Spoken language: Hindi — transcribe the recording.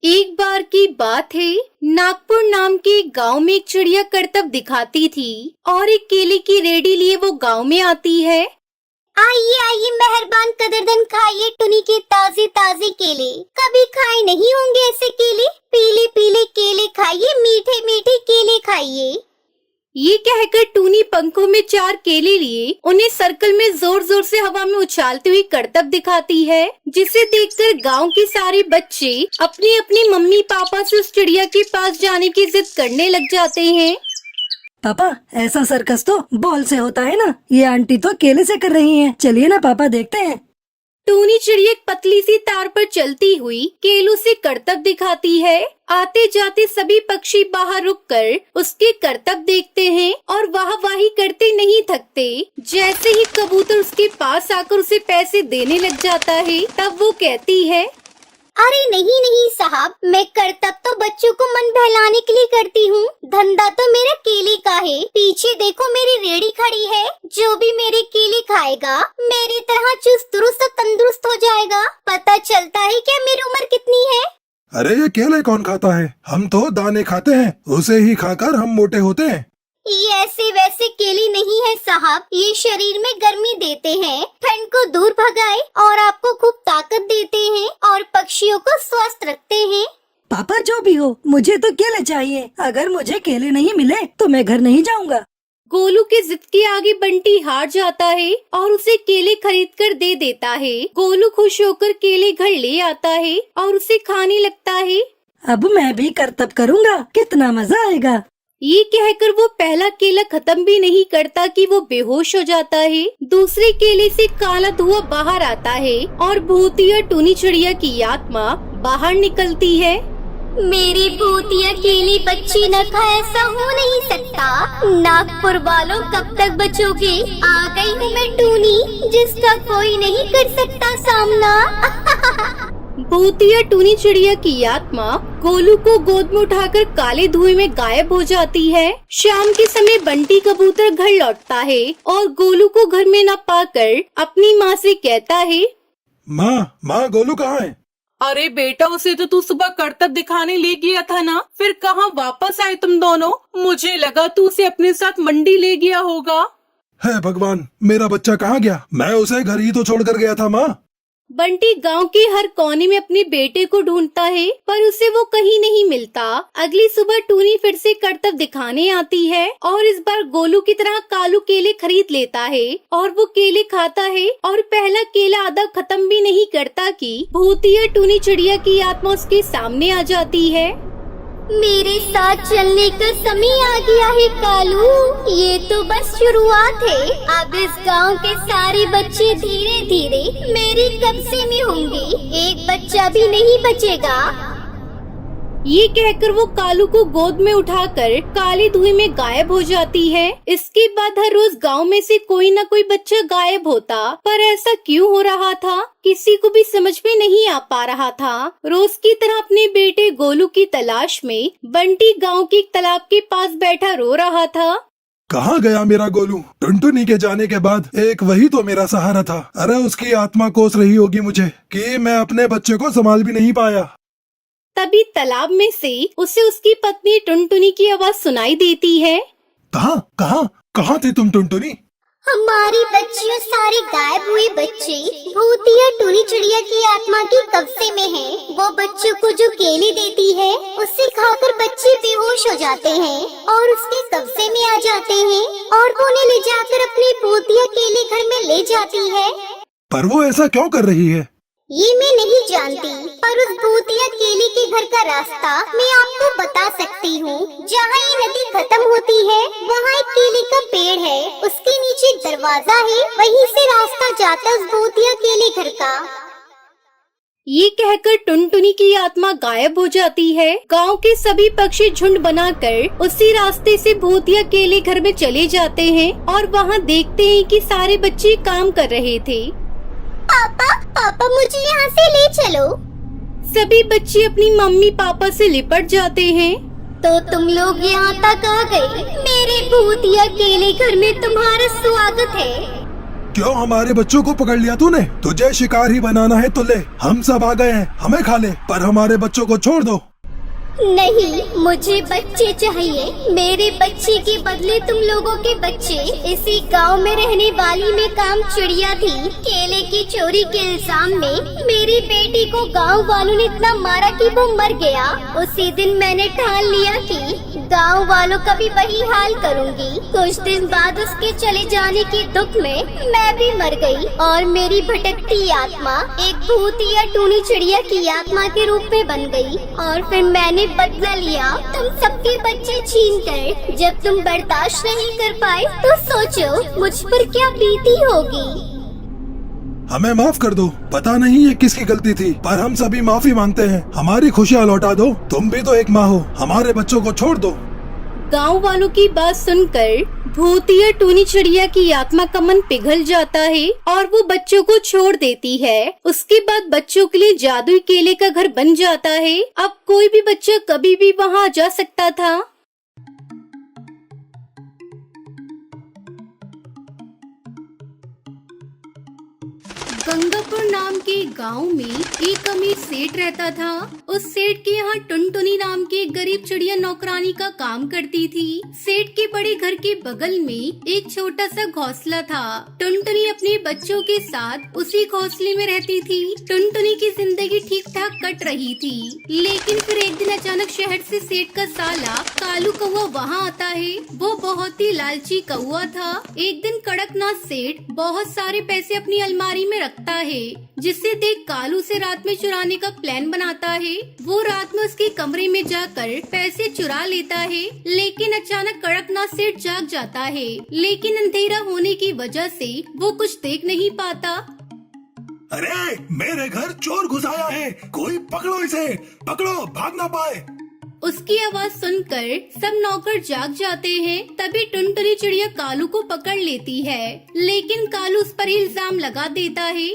एक बार की बात है, नागपुर नाम के एक गांव में एक चिड़िया करतब दिखाती थी और एक केले की रेडी लिए वो गांव में आती है। आइए आइए मेहरबान कदरदन, खाइए टुनी के ताजे ताजे केले। कभी खाए नहीं होंगे ऐसे केले। पीले पीले केले खाइए, मीठे मीठे केले खाइए। ये कहकर टूनी पंखों में 4 केले लिए उन्हें सर्कल में जोर जोर से हवा में उछालती हुई करतब दिखाती है, जिसे देखकर गांव के सारे बच्चे अपनी अपनी मम्मी पापा से उस चिड़िया के पास जाने की जिद करने लग जाते हैं। पापा, ऐसा सर्कस तो बॉल से होता है ना, ये आंटी तो केले से कर रही हैं। चलिए ना पापा, देखते हैं। टूनी चिड़िया एक पतली सी तार पर चलती हुई केलों से करतब दिखाती है। आते जाते सभी पक्षी बाहर रुककर उसके करतब देखते हैं और वाहवाही करते नहीं थकते। जैसे ही कबूतर उसके पास आकर उसे पैसे देने लग जाता है, तब वो कहती है, अरे नहीं नहीं साहब, मैं करतब तो बच्चों को मन बहलाने के लिए करती हूँ। धंधा तो मेरा केले का है। पीछे देखो मेरी रेड़ी खड़ी है। जो भी मेरे केले खाएगा मेरी तरह चुस्त दुरुस्त और तंदुरुस्त हो जाएगा। पता चलता है क्या मेरी उम्र कितनी है? अरे ये केले कौन खाता है? हम तो दाने खाते हैं, उसे ही खाकर हम मोटे होते हैं। ये ऐसे वैसे केले नहीं है साहब, ये शरीर में गर्मी देते हैं, ठंड को दूर भगाए और आपको खूब ताकत देते हैं और पक्षियों को स्वस्थ रखते हैं। पापा जो भी हो, मुझे तो केले चाहिए। अगर मुझे केले नहीं मिले तो मैं घर नहीं जाऊंगा। गोलू के जिद के आगे बंटी हार जाता है और उसे केले खरीद कर दे देता है। गोलू खुश होकर केले घर ले आता है और उसे खाने लगता है। अब मैं भी करतब करूंगा, कितना मजा आएगा। ये कहकर वो पहला केला खत्म भी नहीं करता कि वो बेहोश हो जाता है। दूसरे केले से काला धुआं बाहर आता है और भूतिया टूनी चिड़िया की आत्मा बाहर निकलती है। मेरी भूतिया केले बच्ची न खाए, ऐसा हो नहीं सकता। नागपुर वालों कब तक बचोगे? आ गई हूँ मैं टूनी, जिसका कोई नहीं कर सकता सामना। भूतिया टूनी चिड़िया की आत्मा गोलू को गोद में उठाकर काले धुएं में गायब हो जाती है। शाम के समय बंटी कबूतर घर लौटता है और गोलू को घर में न पाकर अपनी माँ से कहता है, माँ गोलू कहाँ है? अरे बेटा, उसे तो तू सुबह करतब दिखाने ले गया था ना, फिर कहाँ वापस आए तुम दोनों? मुझे लगा तू उसे अपने साथ मंडी ले गया होगा। हे भगवान, मेरा बच्चा कहाँ गया? मैं उसे घर ही तो छोड़कर गया था माँ। बंटी गांव के हर कोने में अपने बेटे को ढूंढता है, पर उसे वो कहीं नहीं मिलता। अगली सुबह टूनी फिर से करतब दिखाने आती है और इस बार गोलू की तरह कालू केले खरीद लेता है और वो केले खाता है और पहला केला आधा खत्म भी नहीं करता कि भूतिया टूनी चिड़िया की आत्मा उसके सामने आ जाती है। मेरे साथ चलने का समय आ गया है कालू, ये तो बस शुरुआत है। अब इस गांव के सारे बच्चे धीरे धीरे मेरे कब्जे में होंगे, एक बच्चा भी नहीं बचेगा। ये कहकर वो कालू को गोद में उठाकर काले धुएं में गायब हो जाती है। इसके बाद हर रोज गांव में से कोई न कोई बच्चा गायब होता, पर ऐसा क्यों हो रहा था किसी को भी समझ में नहीं आ पा रहा था। रोज की तरह अपने बेटे गोलू की तलाश में बंटी गांव के एक तालाब के पास बैठा रो रहा था। कहाँ गया मेरा गोलू? टुनटुनी के जाने के बाद एक वही तो मेरा सहारा था। अरे उसकी आत्मा कोस रही होगी मुझे कि मैं अपने बच्चे को संभाल भी नहीं पाया। तभी तालाब में से उसे उसकी पत्नी टुनटुनी की आवाज सुनाई देती है। कहाँ थी तुम टुनटुनी? हमारी बच्चियों सारे गायब हुए बच्चे भूतिया टूनी चिड़िया की आत्मा के कब्जे में हैं। वो बच्चों को जो केले देती है उसे खाकर बच्चे बेहोश हो जाते हैं और उसके कब्जे में आ जाते हैं और वो उन्हें ले जाकर अपने भूतिया केले घर में ले जाती है। पर वो ऐसा क्यों कर रही है? ये मैं नहीं जानती, पर उस भूतिया केले के घर का रास्ता मैं आपको बता सकती हूँ। जहाँ ये नदी खत्म होती है वहाँ एक केले का पेड़ है, उसके नीचे दरवाजा है, वहीं से रास्ता जाता है उस भूतिया केले घर का। ये कहकर टुनटुनी की आत्मा गायब हो जाती है। गांव के सभी पक्षी झुंड बनाकर उसी रास्ते से भूतिया केले घर में चले जाते हैं और वहाँ देखते हैं कि सारे बच्चे काम कर रहे थे। पापा मुझे यहाँ से ले चलो। सभी बच्चे अपनी मम्मी पापा से लिपट जाते हैं। तो तुम लोग यहाँ तक आ गए? मेरे भूतिया केले घर में तुम्हारा स्वागत है। क्यों हमारे बच्चों को पकड़ लिया तूने? तुझे शिकार ही बनाना है तो ले, हम सब आ गए हैं, हमें खा ले, पर हमारे बच्चों को छोड़ दो। नहीं, मुझे बच्चे चाहिए। मेरे बच्चे के बदले तुम लोगों के बच्चे। इसी गांव में रहने वाली मैं काम चिड़िया थी। केले की चोरी के इल्जाम में मेरी बेटी को गांव वालों ने इतना मारा कि वो मर गया। उसी दिन मैंने ठान लिया कि गांव वालों का भी वही हाल करूंगी। कुछ दिन बाद उसके चले जाने के दुख में मैं भी मर गई और मेरी भटकती आत्मा एक भूत या टूनी चिड़िया की आत्मा के रूप में बन गई। और फिर मैंने बदला लिया तुम सबके बच्चे छीन कर। जब तुम बर्दाश्त नहीं कर पाए तो सोचो मुझ पर क्या बीती होगी। हमें माफ कर दो, पता नहीं ये किसकी गलती थी, पर हम सभी माफी मांगते हैं। हमारी खुशियाँ लौटा दो, तुम भी तो एक माँ हो, हमारे बच्चों को छोड़ दो। गांव वालों की बात सुनकर भूतिया टूनी चिड़िया की आत्मा का मन पिघल जाता है और वो बच्चों को छोड़ देती है। उसके बाद बच्चों के लिए जादुई केले का घर बन जाता है। अब कोई भी बच्चा कभी भी वहाँ जा सकता था। गंगापुर नाम के गांव में एक अमीर सेठ रहता था। उस सेठ के यहाँ टुनटुनी नाम की एक गरीब चिड़िया नौकरानी का काम करती थी। सेठ के बड़े घर के बगल में एक छोटा सा घोंसला था। टुनटुनी अपने बच्चों के साथ उसी घोंसले में रहती थी। टुनटुनी की जिंदगी ठीक ठाक कट रही थी, लेकिन फिर एक दिन अचानक शहर से सेठ का साला कालू कौवा वहाँ आता है। वो बहुत ही लालची कौवा था। एक दिन कड़कनाथ सेठ बहुत सारे पैसे अपनी अलमारी में रखता है, जिसे देख कालू से रात में चुराने का प्लान बनाता है। वो रात में उसके कमरे में जाकर पैसे चुरा लेता है, लेकिन अचानक कड़कनाथ सेठ जाग जाता है। लेकिन अंधेरा होने की वजह से वो कुछ देख नहीं पाता। अरे मेरे घर चोर घुस आया है, कोई पकड़ो इसे, पकड़ो, भाग ना पाए। उसकी आवाज सुनकर सब नौकर जाग जाते हैं। तभी टुनटुनी चिड़िया कालू को पकड़ लेती है, लेकिन कालू उस पर इल्जाम लगा देता है।